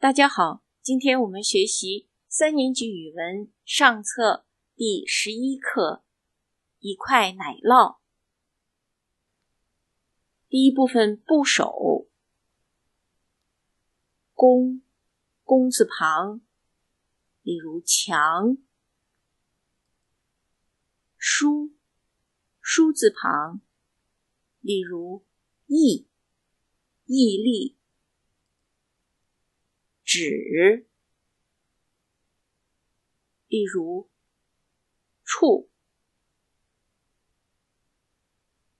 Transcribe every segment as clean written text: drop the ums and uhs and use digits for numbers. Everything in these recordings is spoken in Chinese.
大家好，今天我们学习3年级语文上册第11课一块奶酪。第一部分部首，弓，弓字旁，例如强；书，书字旁，例如毅，毅力；止，例如处；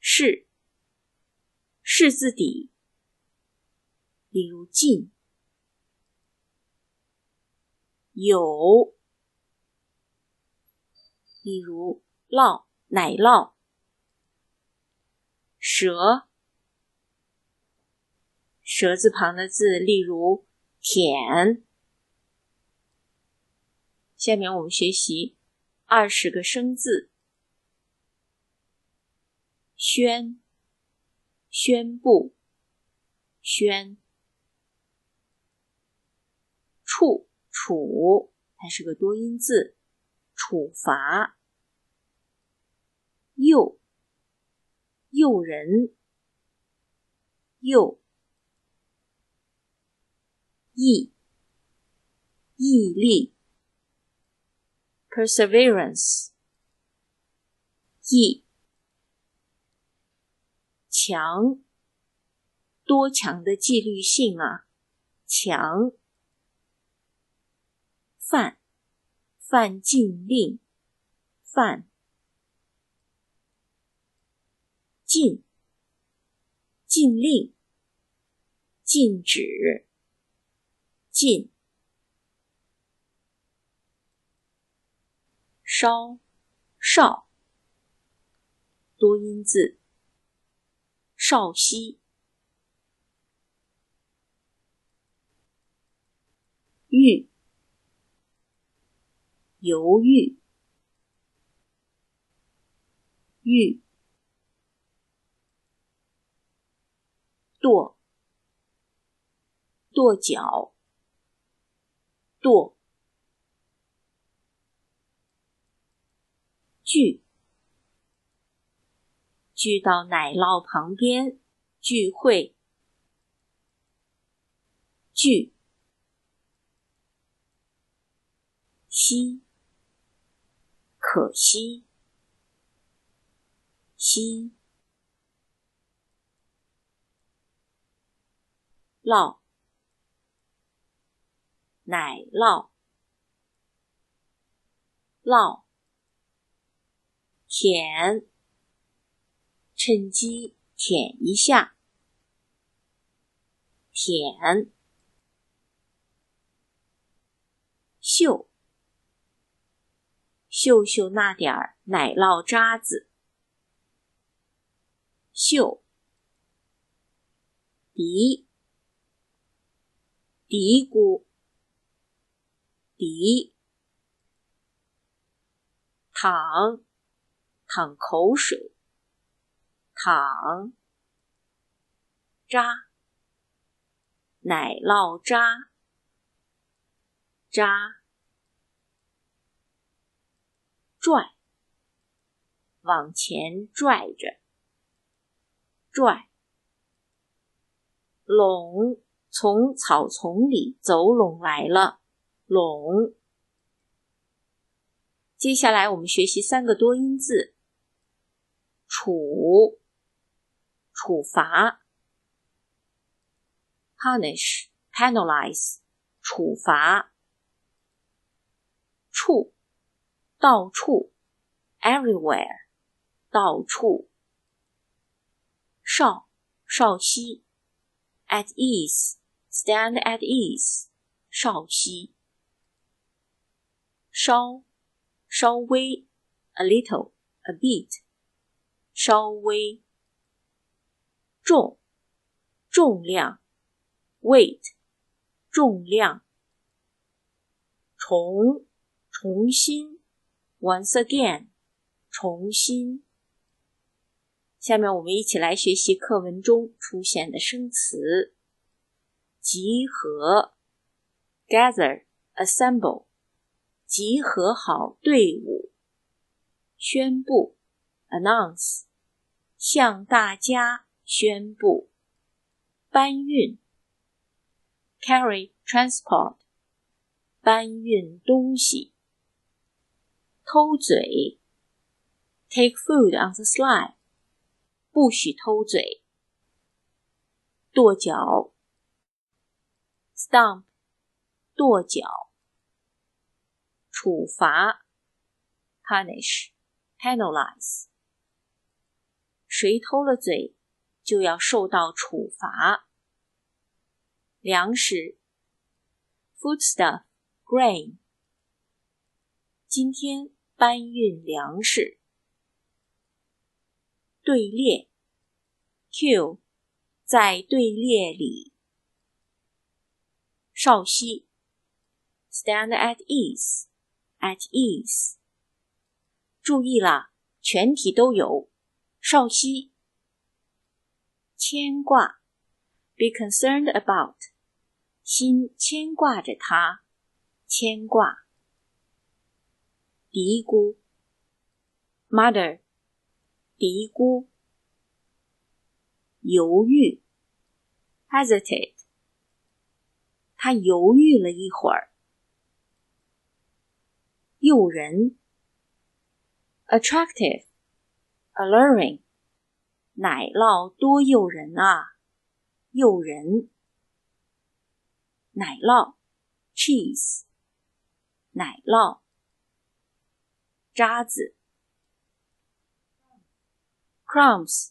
士，士字底，例如进；有，例如酪，奶酪；舌，舌字旁的字，例如舔。下面我们学习20个生字。宣，宣布，宣；处，处，它是个多音字，处罚；诱，诱人；诱，毅，毅力 perseverance； 毅，强，多强的纪律性啊，强；犯，犯禁令，犯；禁，禁令，禁止，禁；烧，少，多音字，少息；豫，犹豫；豫，跺，跺脚；跺，聚，聚到奶酪旁边，聚会；聚，惜，可惜；惜，酪，奶酪；酪，舔，趁机舔一下；舔，嗅，嗅嗅那点儿奶酪渣子；嗅，嘀，嘀咕；嘀，淌，淌口水；淌，渣，奶酪渣；渣，拽，往前拽着；拽，拢，从草丛里走拢来了；拢。接下来我们学习3个多音字，处，处罚； punish, penalize, 处罚；处，到处 everywhere, 到处；稍，稍息 at ease, stand at ease, 稍息；稍，稍微 a little, a bit, 稍微；重，重量 weight, 重量；重，重新 once again, 重新。下面我们一起来学习课文中出现的生词：集合、gather, assemble, 集合好队伍，宣布 announce, 向大家宣布，搬运 carry, transport, 搬运东西，偷嘴 take food on the sly, 不许偷嘴，跺脚 stomp, 跺脚，处罚 punish, penalize, 谁偷了嘴就要受到处罚，粮食 foodstuff, grain, 今天搬运粮食，队列 queue, 在队列里，稍息 stand at ease, at ease, 注意啦，全体都有，稍息，牵挂 be concerned about, 心牵挂着他，牵挂，嘀咕 mutter, 嘀咕，犹豫 hesitate, 他犹豫了一会儿，诱人 attractive, alluring, 奶酪多诱人啊，诱人，奶酪 cheese, 奶酪，渣子 crumbs,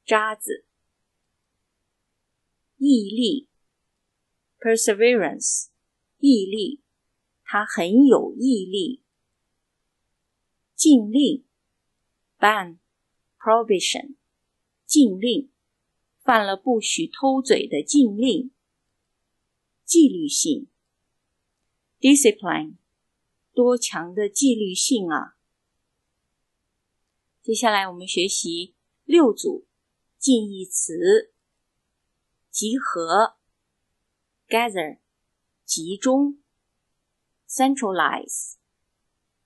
渣子，毅力 perseverance, 毅力，他很有毅力，禁令 ban, prohibition, 禁令，犯了不许偷嘴的禁令，纪律性 discipline, 多强的纪律性啊！接下来我们学习6组近义词，集合 gather, 集中 centralize,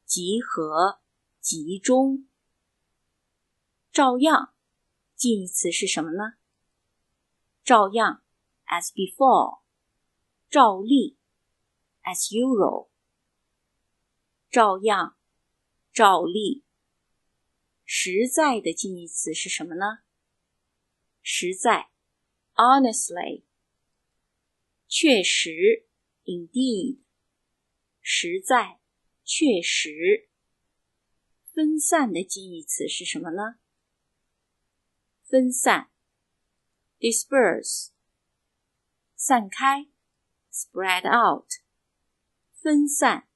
集合集中，照样近义词是什么呢？照样 as before, 照例 as usual, 照样照例，实在的近义词是什么呢？实在 honestly, 确实 indeed, 实在确实，分散的近义词是什么呢？分散 disperse, 散开 spread out, 分散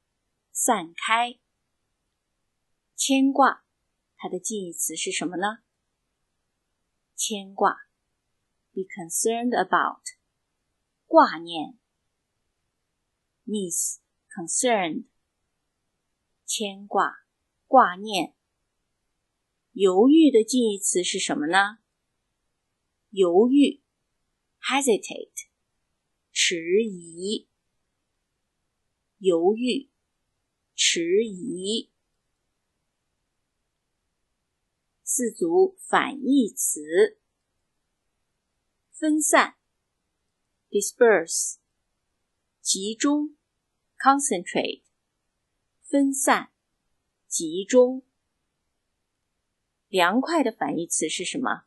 散开，牵挂它的近义词是什么呢？牵挂 be concerned about, 挂念 miss, concerned, 牵挂挂念，犹豫的近义词是什么呢？犹豫 hesitate, 迟疑，犹豫迟疑。4组反义词，分散 disperse, 集中 concentrate, 分散集中。凉快的反义词是什么？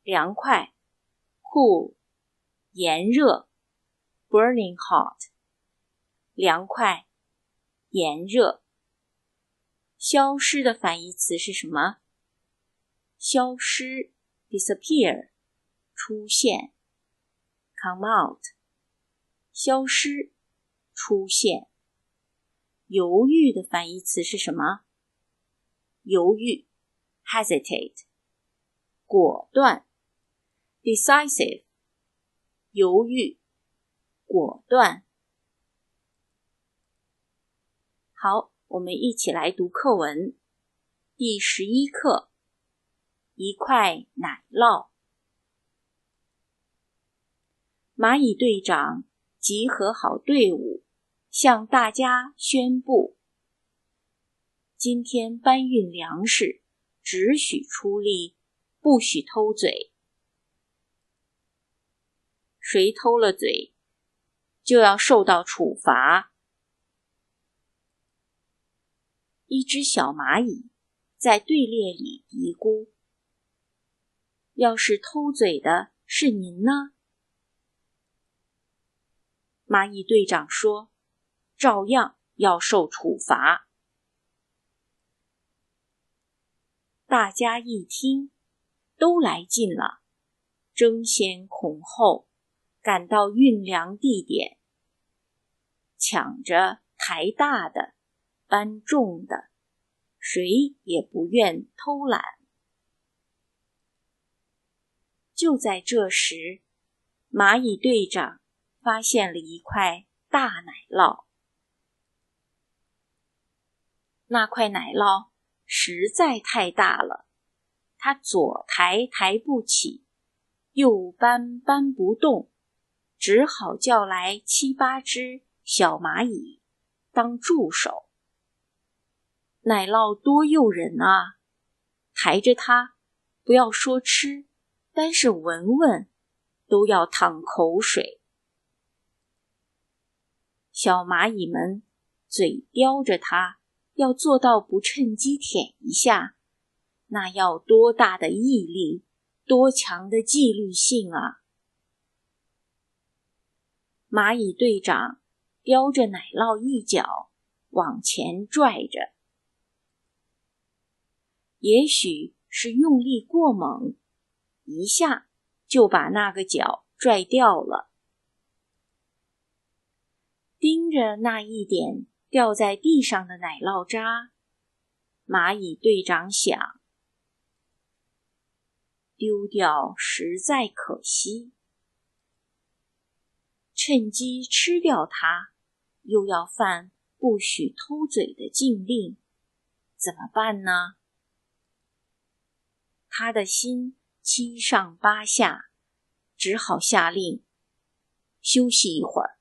凉快 cool, 炎热 burning hot, 凉快炎热。消失的反义词是什么？消失 disappear, 出现 come out, 消失出现。犹豫的反义词是什么？犹豫 hesitate, 果断 decisive, 犹豫果断。好，我们一起来读课文。第11课，一块奶酪。蚂蚁队长集合好队伍，向大家宣布：今天搬运粮食，只许出力，不许偷嘴。谁偷了嘴，就要受到处罚。一只小蚂蚁在队列里嘀咕：要是偷嘴的是您呢？蚂蚁队长说：照样要受处罚。大家一听，都来劲了，争先恐后赶到运粮地点，抢着抬大的搬重的，谁也不愿偷懒。就在这时，蚂蚁队长发现了一块大奶酪。那块奶酪实在太大了，他左抬抬不起，右搬搬不动，只好叫来7、8只小蚂蚁当助手。奶酪多诱人啊，抬着它，不要说吃，单是闻闻都要淌口水。小蚂蚁们嘴叼着它，要做到不趁机舔一下，那要多大的毅力，多强的纪律性啊！蚂蚁队长叼着奶酪一角往前拽着，也许是用力过猛，一下就把那个角拽掉了。盯着那一点掉在地上的奶酪渣，蚂蚁队长想，丢掉实在可惜，趁机吃掉它，又要犯不许偷嘴的禁令，怎么办呢？他的心七上八下，只好下令休息一会儿。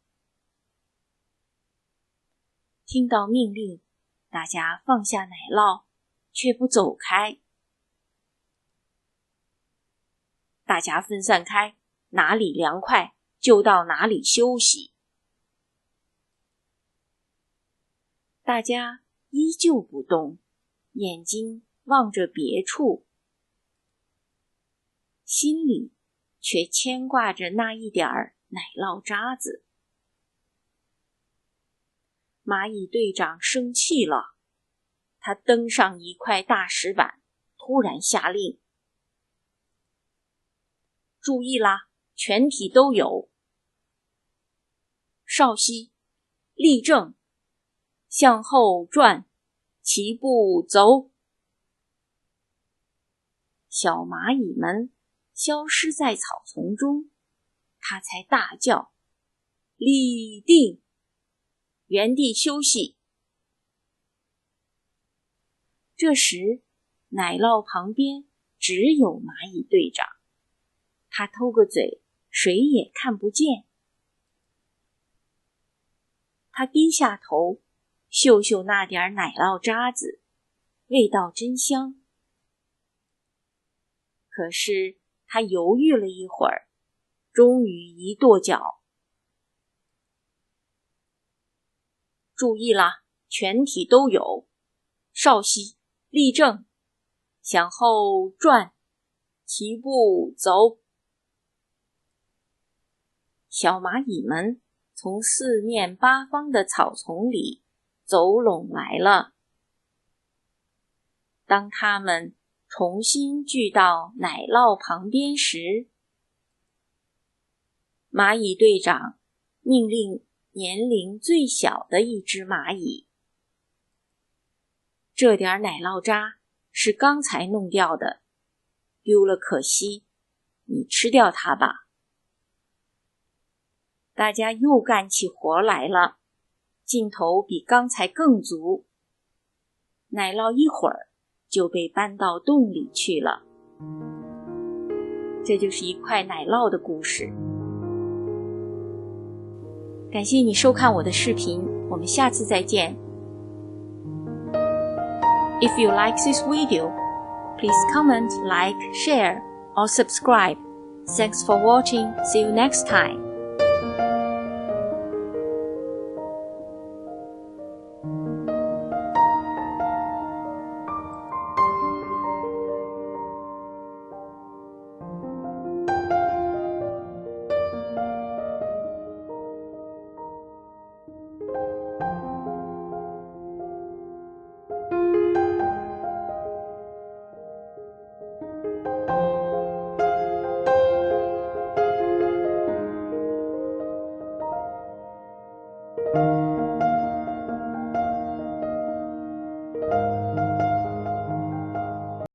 听到命令，大家放下奶酪，却不走开。大家分散开，哪里凉快就到哪里休息。大家依旧不动，眼睛望着别处，心里却牵挂着那一点儿奶酪渣子。蚂蚁队长生气了，他登上一块大石板，突然下令：注意啦，全体都有！稍息，立正，向后转，齐步走。小蚂蚁们消失在草丛中，他才大叫：立定！原地休息。这时，奶酪旁边只有蚂蚁队长，他偷个嘴，谁也看不见。他低下头，嗅嗅那点奶酪渣子，味道真香。可是他犹豫了一会儿，终于一跺脚：注意啦，全体都有！稍息，立正，向后转，齐步走。小蚂蚁们从四面八方的草丛里走拢来了。当它们重新聚到奶酪旁边时，蚂蚁队长命令年龄最小的一只蚂蚁：这点奶酪渣是刚才弄掉的，丢了可惜，你吃掉它吧。大家又干起活来了，劲头比刚才更足。奶酪一会儿就被搬到洞里去了。这就是一块奶酪的故事。感谢你收看我的视频，我们下次再见。If you like this video, please comment, like, share, or subscribe. Thanks for watching. See you next time.